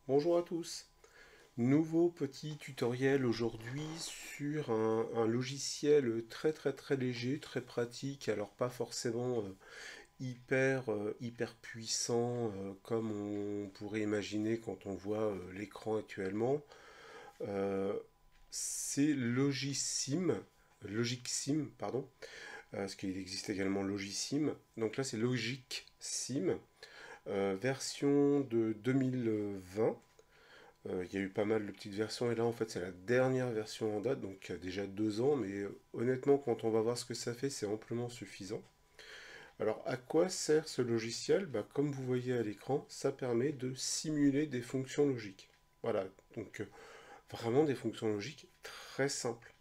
Bonjour à tous. Nouveau petit tutoriel aujourd'hui sur un logiciel très léger, très pratique, alors pas forcément hyper puissant comme on pourrait imaginer quand on voit l'écran actuellement. Euh, c'est Logicsim, pardon, parce qu'il existe également Logisim. Donc là c'est Logic Sim, version de 2020. Il y a eu pas mal de petites versions et là en fait c'est la dernière version en date, donc il y a déjà 2 ans, mais honnêtement quand on va voir ce que ça fait c'est amplement suffisant. Alors à quoi sert ce logiciel? Comme vous voyez à l'écran, ça permet de simuler des fonctions logiques. Voilà, donc vraiment des fonctions logiques très simples.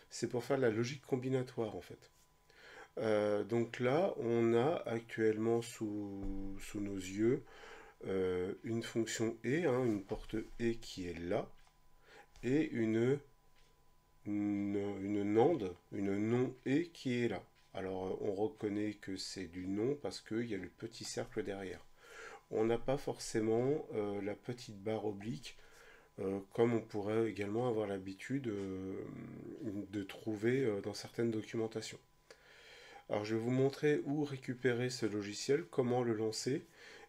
C'est pour faire de la logique combinatoire en fait. Donc là on a actuellement sous nos yeux une fonction et, hein, une porte et qui est là, et une NAND, une non et qui est là. Alors on reconnaît que c'est du non parce qu'il y a le petit cercle derrière. On n'a pas forcément la petite barre oblique comme on pourrait également avoir l'habitude de trouver dans certaines documentations. Alors je vais vous montrer où récupérer ce logiciel, comment le lancer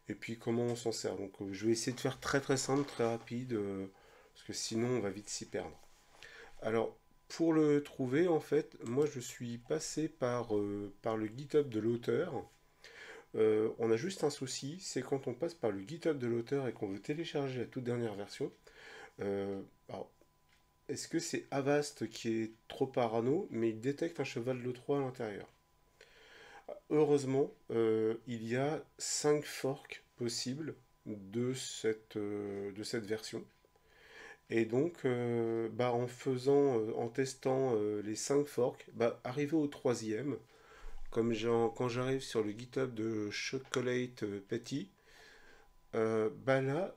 et puis comment on s'en sert. Donc je vais essayer de faire très simple, très rapide parce que sinon on va vite s'y perdre. Alors, pour le trouver, en fait, moi je suis passé par le GitHub de l'auteur. On a juste un souci, c'est quand on passe par le GitHub de l'auteur et qu'on veut télécharger la toute dernière version. euh, alors, est-ce que c'est Avast qui est trop parano, mais il détecte un cheval de Troie à l'intérieur? Heureusement, il y a 5 forks possibles de cette version. Et donc, en testant les 5 forks, arrivé au troisième, quand j'arrive sur le GitHub de Chocolate Petty, là,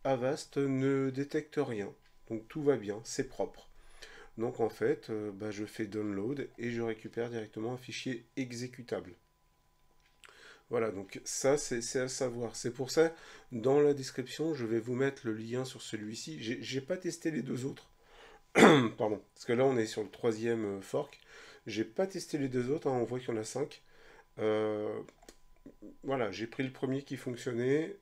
Avast ne détecte rien. Donc tout va bien, c'est propre. Donc en fait, je fais download et je récupère directement un fichier exécutable. Voilà, donc ça c'est à savoir. C'est pour ça, dans la description, je vais vous mettre le lien sur celui-ci. J'ai pas testé les deux autres. Pardon, parce que là on est sur le troisième fork. J'ai pas testé les deux autres, hein, on voit qu'il y en a 5. Euh, voilà, j'ai pris le premier qui fonctionnait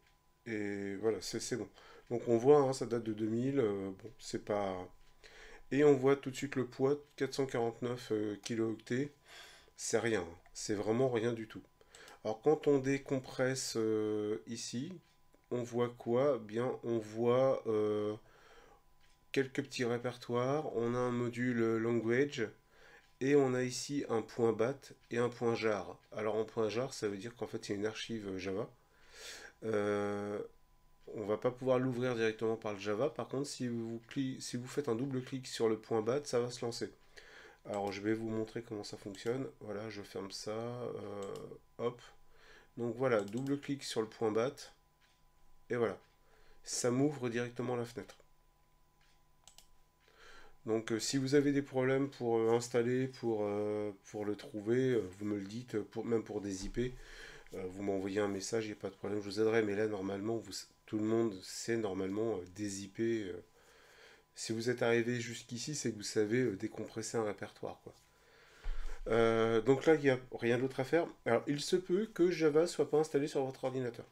et voilà, c'est bon. Donc on voit, hein, ça date de 2000, bon, c'est pas. Et on voit tout de suite le poids, 449 kilooctets, c'est rien, hein. C'est vraiment rien du tout. Alors quand on décompresse ici, on voit quoi? Bien, on voit quelques petits répertoires, on a un module language, et on a ici un point .bat et un point .jar. Alors en point .jar, ça veut dire qu'en fait c'est une archive Java. Euh, on va pas pouvoir l'ouvrir directement par le Java. Par contre, si vous faites un double clic sur le point .bat, ça va se lancer. Alors je vais vous montrer comment ça fonctionne. Voilà, je ferme ça. Hop. Donc voilà, double clic sur le point .bat. Et voilà, ça m'ouvre directement la fenêtre. Donc si vous avez des problèmes pour installer, pour le trouver, vous me le dites, même pour des IP, vous m'envoyez un message, il n'y a pas de problème, je vous aiderai. Mais là, normalement, tout le monde sait normalement des IP. Si vous êtes arrivé jusqu'ici, c'est que vous savez décompresser un répertoire, quoi. Donc là, il n'y a rien d'autre à faire. Alors, il se peut que Java soit pas installé sur votre ordinateur.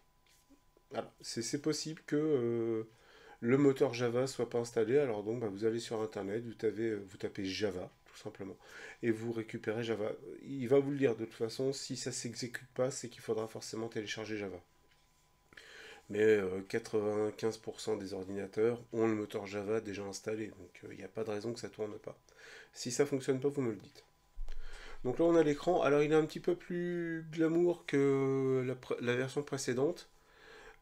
Voilà. C'est possible que le moteur Java soit pas installé. Alors donc, vous allez sur Internet, vous tapez Java, tout simplement, et vous récupérez Java. Il va vous le dire de toute façon, si ça s'exécute pas, c'est qu'il faudra forcément télécharger Java. Mais 95% des ordinateurs ont le moteur Java déjà installé, donc il n'y a pas de raison que ça tourne pas. Si ça fonctionne pas, vous me le dites. Donc là on a l'écran, alors il est un petit peu plus glamour que la version précédente.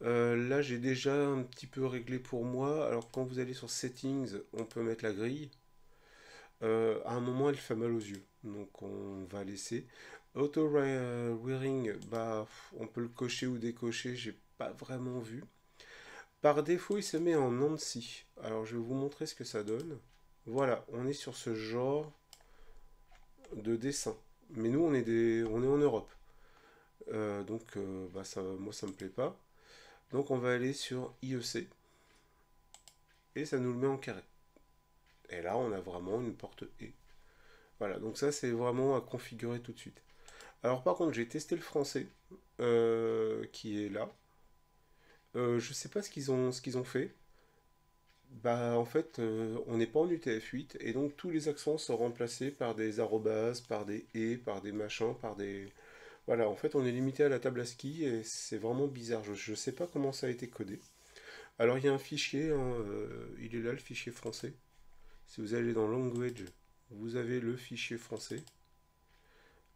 Là j'ai déjà un petit peu réglé pour moi. Alors quand vous allez sur Settings, on peut mettre la grille. À un moment elle fait mal aux yeux, donc on va laisser. Auto Rearing, on peut le cocher ou décocher, j'ai pas vraiment vu. Par défaut, il se met en Nancy. Alors, je vais vous montrer ce que ça donne. Voilà, on est sur ce genre de dessin. Mais nous, on est en Europe. Donc, moi, ça me plaît pas. Donc, on va aller sur IEC. et ça nous le met en carré. Et là, on a vraiment une porte et. Voilà, donc ça, c'est vraiment à configurer tout de suite. Alors par contre, j'ai testé le français, qui est là. Je sais pas ce qu'ils ont fait. Bah en fait, on n'est pas en UTF-8 et donc tous les accents sont remplacés par des arrobas, par des et, par des machins, par des... Voilà, en fait on est limité à la table ASCII et c'est vraiment bizarre. Je sais pas comment ça a été codé. Alors il y a un fichier, hein, il est là le fichier français. Si vous allez dans Language, vous avez le fichier français.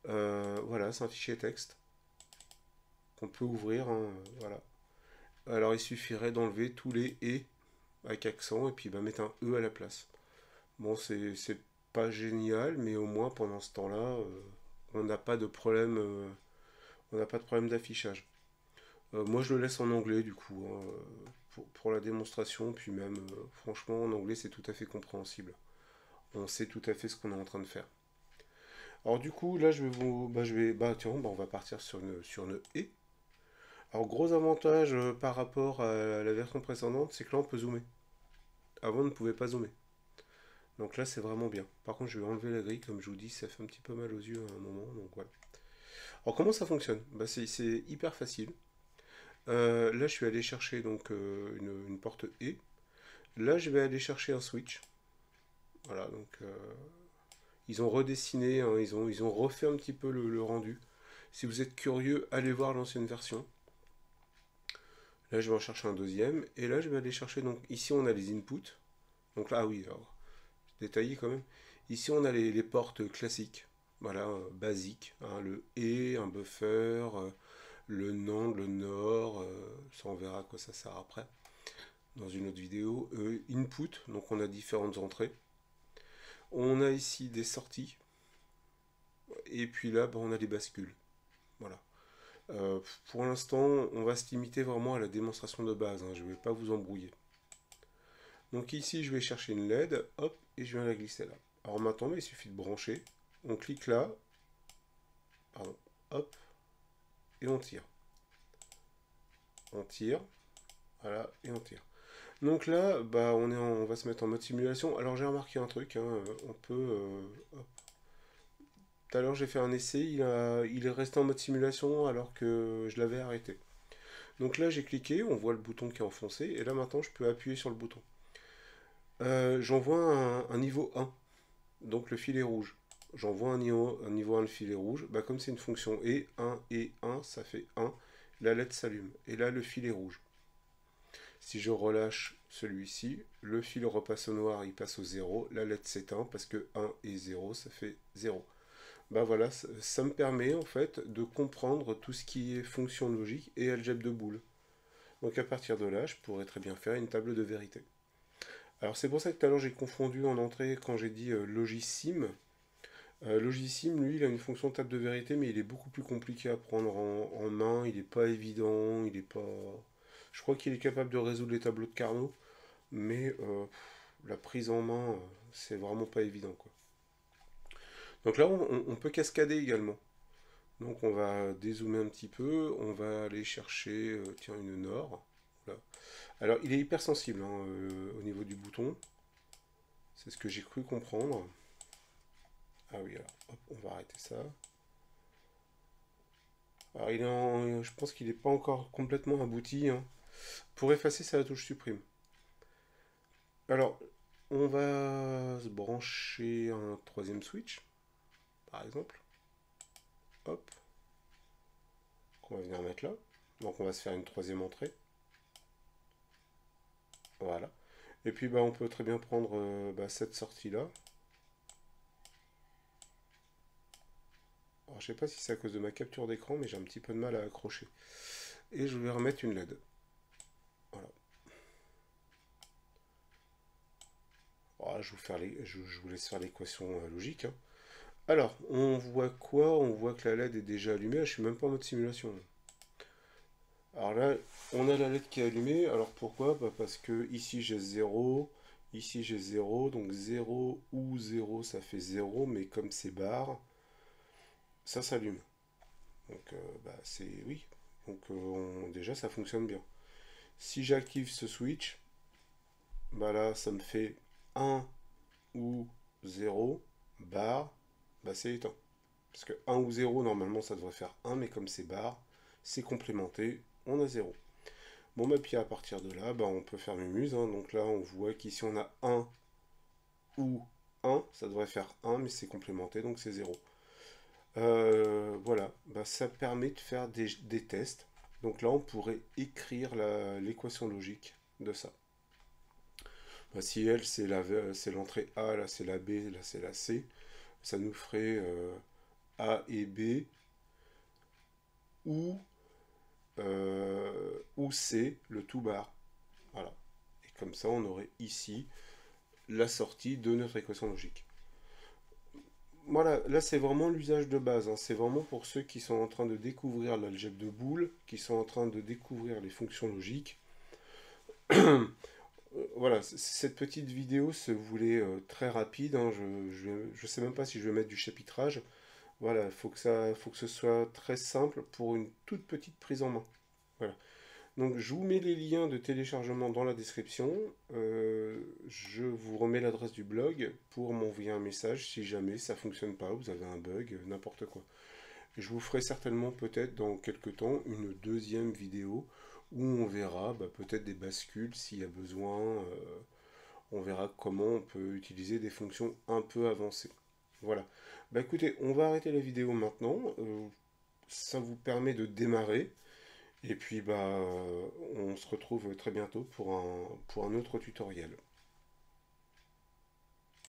Voilà, c'est un fichier texte qu'on peut ouvrir, hein, voilà. Alors il suffirait d'enlever tous les et avec accent et puis bah, mettre un e à la place. Bon, c'est pas génial, mais au moins pendant ce temps-là, on n'a pas de problème, on n'a pas de problème d'affichage. Moi, je le laisse en anglais du coup, hein, pour la démonstration, puis même, franchement, en anglais, c'est tout à fait compréhensible. On sait tout à fait ce qu'on est en train de faire. Alors du coup, là, bah tiens, bah, on va partir sur une et. Alors gros avantage par rapport à la version précédente, c'est que là, on peut zoomer. Avant, on ne pouvait pas zoomer. Donc là, c'est vraiment bien. Par contre, je vais enlever la grille, comme je vous dis, ça fait un petit peu mal aux yeux à un moment. Donc voilà. Alors comment ça fonctionne? Bah, c'est hyper facile. Là, je suis allé chercher donc une porte E. Là, je vais aller chercher un switch. Voilà, donc ils ont redessiné, hein, ils ont refait un petit peu le rendu. Si vous êtes curieux, allez voir l'ancienne version. Là, je vais en chercher un deuxième. Et là, je vais aller chercher, donc ici, on a les inputs. Donc là, ah oui, alors, détaillé quand même. Ici, on a les portes classiques, voilà, basiques, hein, le et, un buffer, le non, le nord, ça on verra à quoi ça sert après, dans une autre vidéo. Input, donc on a différentes entrées. On a ici des sorties, et puis là, bah, on a les bascules. Voilà. Pour l'instant, on va se limiter vraiment à la démonstration de base, hein, je ne vais pas vous embrouiller. Donc ici, je vais chercher une LED, hop, et je viens la glisser là. Alors maintenant, il suffit de brancher. On clique là, pardon, hop, et on tire. On tire, voilà, et on tire. Donc là, bah, on va se mettre en mode simulation. Alors j'ai remarqué un truc, hein, on peut... tout à l'heure j'ai fait un essai, il est resté en mode simulation alors que je l'avais arrêté. Donc là j'ai cliqué, on voit le bouton qui est enfoncé, et là maintenant je peux appuyer sur le bouton. J'envoie un niveau 1, donc le fil est rouge. J'envoie un niveau 1 le fil est rouge, bah, comme c'est une fonction et 1, ça fait 1, la LED s'allume, et là le fil est rouge. Si je relâche celui-ci, le fil repasse au noir, il passe au 0, la LED s'éteint parce que 1 et 0, ça fait 0. Bah voilà, ça me permet en fait de comprendre tout ce qui est fonction logique et algèbre de Boole. Donc à partir de là, je pourrais très bien faire une table de vérité. Alors c'est pour ça que tout à l'heure j'ai confondu en entrée quand j'ai dit Logisim. Logisim, lui, il a une fonction table de vérité, mais il est beaucoup plus compliqué à prendre en main, il n'est pas évident, il est pas... Je crois qu'il est capable de résoudre les tableaux de Carnot, mais la prise en main, c'est vraiment pas évident, quoi. Donc là, on peut cascader également. Donc on va dézoomer un petit peu, on va aller chercher, tiens, une nord. Voilà. Alors il est hyper sensible, hein, au niveau du bouton. C'est ce que j'ai cru comprendre. Ah oui, alors hop, on va arrêter ça. Alors je pense qu'il n'est pas encore complètement abouti, hein. Pour effacer, c'est la touche supprime. Alors, on va se brancher un troisième switch, par exemple. Hop, qu'on va venir mettre là. Donc on va se faire une troisième entrée. Voilà. Et puis bah, on peut très bien prendre bah, cette sortie-là. Alors je sais pas si c'est à cause de ma capture d'écran, mais j'ai un petit peu de mal à accrocher. Et je vais remettre une LED. Voilà. Voilà, je vous laisse faire l'équation logique, hein. Alors, on voit quoi? On voit que la LED est déjà allumée. Je suis même pas en mode simulation. Alors là, on a la LED qui est allumée. Alors pourquoi? Bah parce que ici j'ai 0, ici j'ai 0. Donc 0 ou 0, ça fait 0. Mais comme c'est barre, ça s'allume. Donc bah, c'est oui. Donc déjà ça fonctionne bien. Si j'active ce switch, bah là, ça me fait 1 ou 0, barre, bah c'est éteint. Parce que 1 ou 0, normalement, ça devrait faire 1, mais comme c'est barre, c'est complémenté, on a 0. Bon, bah puis à partir de là, bah, on peut faire Mumuse, hein. Donc là, on voit qu'ici, on a 1 ou 1, ça devrait faire 1, mais c'est complémenté, donc c'est 0. Voilà, bah, ça permet de faire des tests. Donc là, on pourrait écrire l'équation logique de ça. Bah, si elle, c'est l'entrée A, là c'est la B, là c'est la C, ça nous ferait A et B, ou, ou C, le tout bar. Voilà. Et comme ça, on aurait ici la sortie de notre équation logique. Voilà, là c'est vraiment l'usage de base, hein. C'est vraiment pour ceux qui sont en train de découvrir l'algèbre de Boole, qui sont en train de découvrir les fonctions logiques. Voilà, cette petite vidéo se voulait très rapide, hein. Je sais même pas si je vais mettre du chapitrage. Voilà, faut que ce soit très simple pour une toute petite prise en main. Voilà. Donc je vous mets les liens de téléchargement dans la description. Je vous remets l'adresse du blog pour m'envoyer un message si jamais ça fonctionne pas, vous avez un bug, n'importe quoi. Je vous ferai certainement peut-être dans quelques temps une deuxième vidéo où on verra peut-être des bascules s'il y a besoin. On verra comment on peut utiliser des fonctions un peu avancées. Voilà. Bah écoutez, on va arrêter la vidéo maintenant. Ça vous permet de démarrer. Et puis on se retrouve très bientôt pour un autre tutoriel.